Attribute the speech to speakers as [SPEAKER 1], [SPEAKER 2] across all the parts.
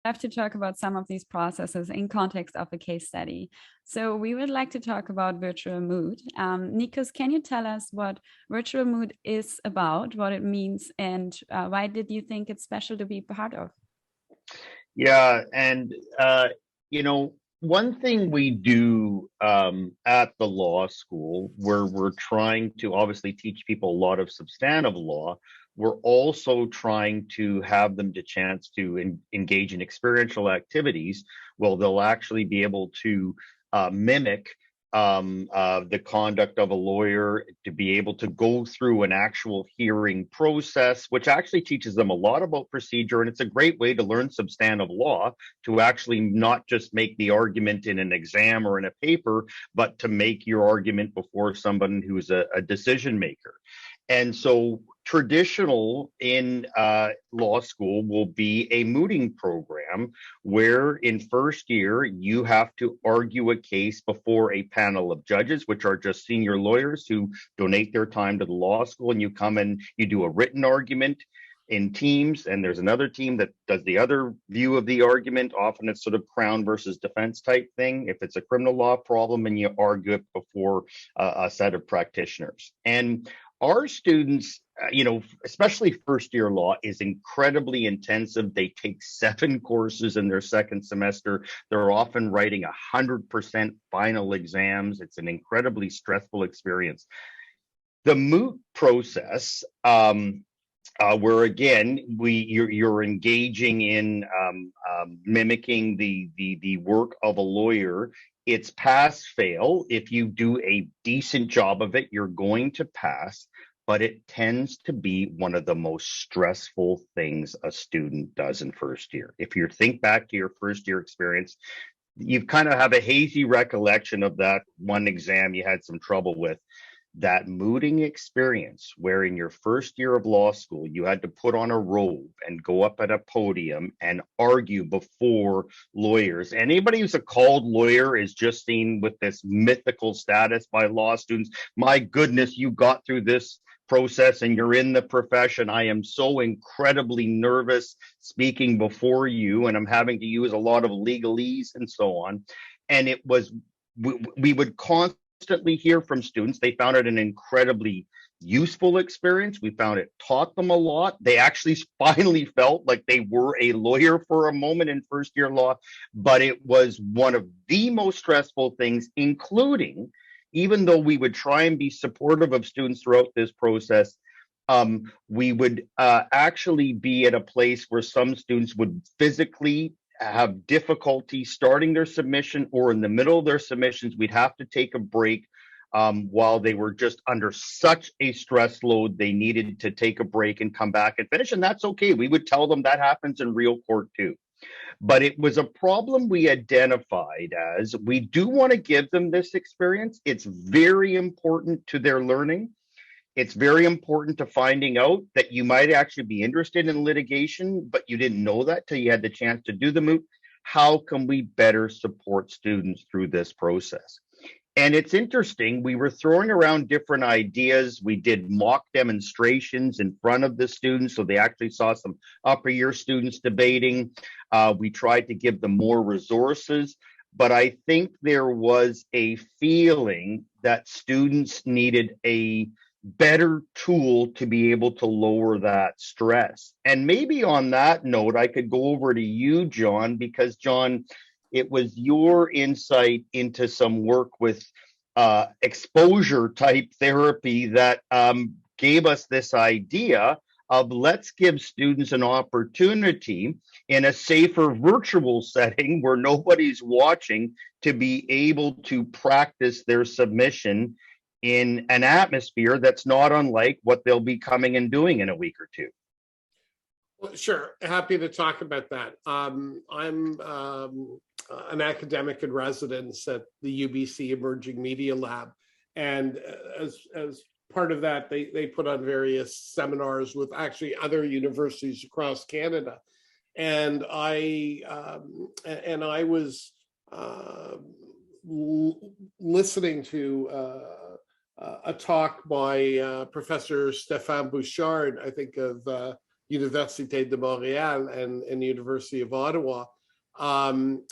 [SPEAKER 1] have to talk about some of these processes in context of a case study. So we would like to talk about virtual mood. Nikos, can you tell us what virtual mood is about, what it means, and why did you think it's special to be part of?
[SPEAKER 2] Yeah, and you know, one thing we do at the law school, where we're trying to obviously teach people a lot of substantive law, we're also trying to have them the chance to engage in experiential activities. Well, they'll actually be able to mimic the conduct of a lawyer, to be able to go through an actual hearing process, which actually teaches them a lot about procedure. And it's a great way to learn substantive law, to actually not just make the argument in an exam or in a paper, but to make your argument before someone who is a decision maker. And so traditional in law school will be a mooting program where in first year you have to argue a case before a panel of judges, which are just senior lawyers who donate their time to the law school, and you come and you do a written argument in teams, and there's another team that does the other view of the argument. Often it's sort of crown versus defense type thing if it's a criminal law problem, and you argue it before a set of practitioners. And our students, especially first year law, is incredibly intensive. They take 7 courses in their second semester. They're often writing 100% final exams. It's an incredibly stressful experience. The moot process, where again you're engaging in mimicking the work of a lawyer. It's pass fail. If you do a decent job of it, you're going to pass, but it tends to be one of the most stressful things a student does in first year. If you think back to your first year experience, you kind of have a hazy recollection of that one exam you had some trouble with. That mooting experience, where in your first year of law school you had to put on a robe and go up at a podium and argue before lawyers. Anybody who's a called lawyer is just seen with this mythical status by law students. My goodness, you got through this process and you're in the profession. I am so incredibly nervous speaking before you, and I'm having to use a lot of legalese and so on. And it was, we would constantly hear from students. They found it an incredibly useful experience. We found it taught them a lot. They actually finally felt like they were a lawyer for a moment in first year law, but it was one of the most stressful things, including, even though we would try and be supportive of students throughout this process, we would actually be at a place where some students would physically have difficulty starting their submission, or in the middle of their submissions, we'd have to take a break while they were just under such a stress load. They needed to take a break and come back and finish. And that's okay. We would tell them that happens in real court too. But it was a problem we identified as we do want to give them this experience. It's very important to their learning. It's very important to finding out that you might actually be interested in litigation, but you didn't know that till you had the chance to do the moot. How can we better support students through this process? And it's interesting, we were throwing around different ideas. We did mock demonstrations in front of the students, so they actually saw some upper year students debating. We tried to give them more resources, but I think there was a feeling that students needed a better tool to be able to lower that stress. And maybe on that note, I could go over to you, Jon, because Jon, it was your insight into some work with exposure type therapy that gave us this idea of let's give students an opportunity in a safer virtual setting where nobody's watching to be able to practice their submission in an atmosphere that's not unlike what they'll be coming and doing in a week or two.
[SPEAKER 3] Well, sure, happy to talk about that. I'm an academic in residence at the UBC Emerging Media Lab, and as part of that, they put on various seminars with actually other universities across Canada, and I was listening to a talk by Professor Stéphane Bouchard, I think of Université de Montréal and the University of Ottawa.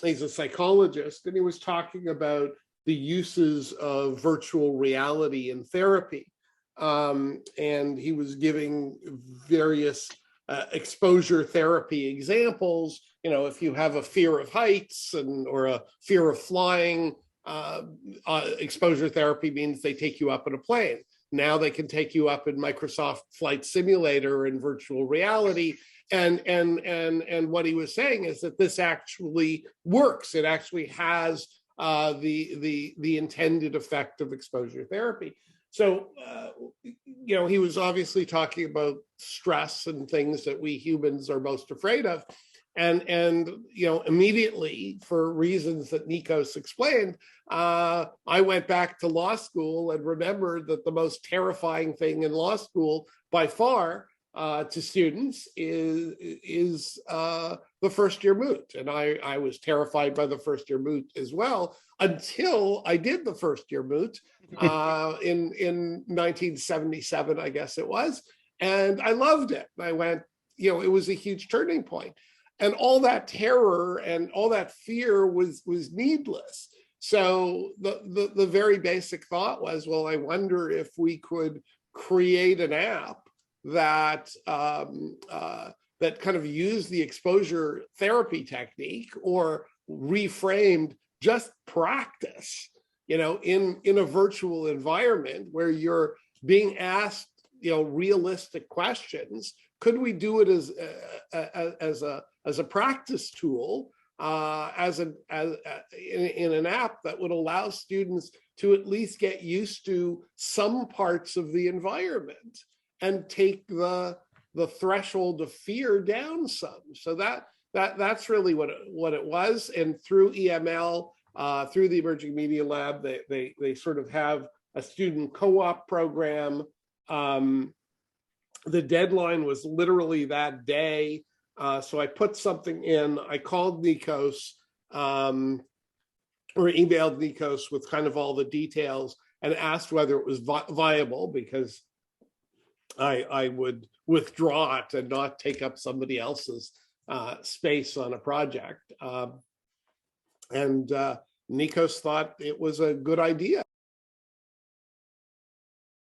[SPEAKER 3] He's a psychologist, and he was talking about the uses of virtual reality in therapy. And he was giving various exposure therapy examples. You know, if you have a fear of heights or a fear of flying, exposure therapy means they take you up in a plane. Now they can take you up in Microsoft Flight Simulator and virtual reality. And what he was saying is that this actually works. It actually has the intended effect of exposure therapy. So, you know, he was obviously talking about stress and things that we humans are most afraid of. And you know, immediately, for reasons that Nikos explained, I went back to law school and remembered that the most terrifying thing in law school by far to students is the first year moot. And I was terrified by the first year moot as well, until I did the first year moot in 1977, I guess it was. And I loved it. I went, you know, it was a huge turning point. And all that terror and all that fear was needless. So the very basic thought was, well, I wonder if we could create an app that that kind of used the exposure therapy technique, or reframed just practice, you know, in a virtual environment where you're being asked, you know, realistic questions. Could we do it as a practice tool, in an app that would allow students to at least get used to some parts of the environment and take the threshold of fear down some? So that's really what it was. And through EML, through the Emerging Media Lab, they sort of have a student co-op program. The deadline was literally that day. So I put something in, I called Nikos, or emailed Nikos with kind of all the details and asked whether it was viable, because I would withdraw it and not take up somebody else's space on a project. And Nikos thought it was a good idea.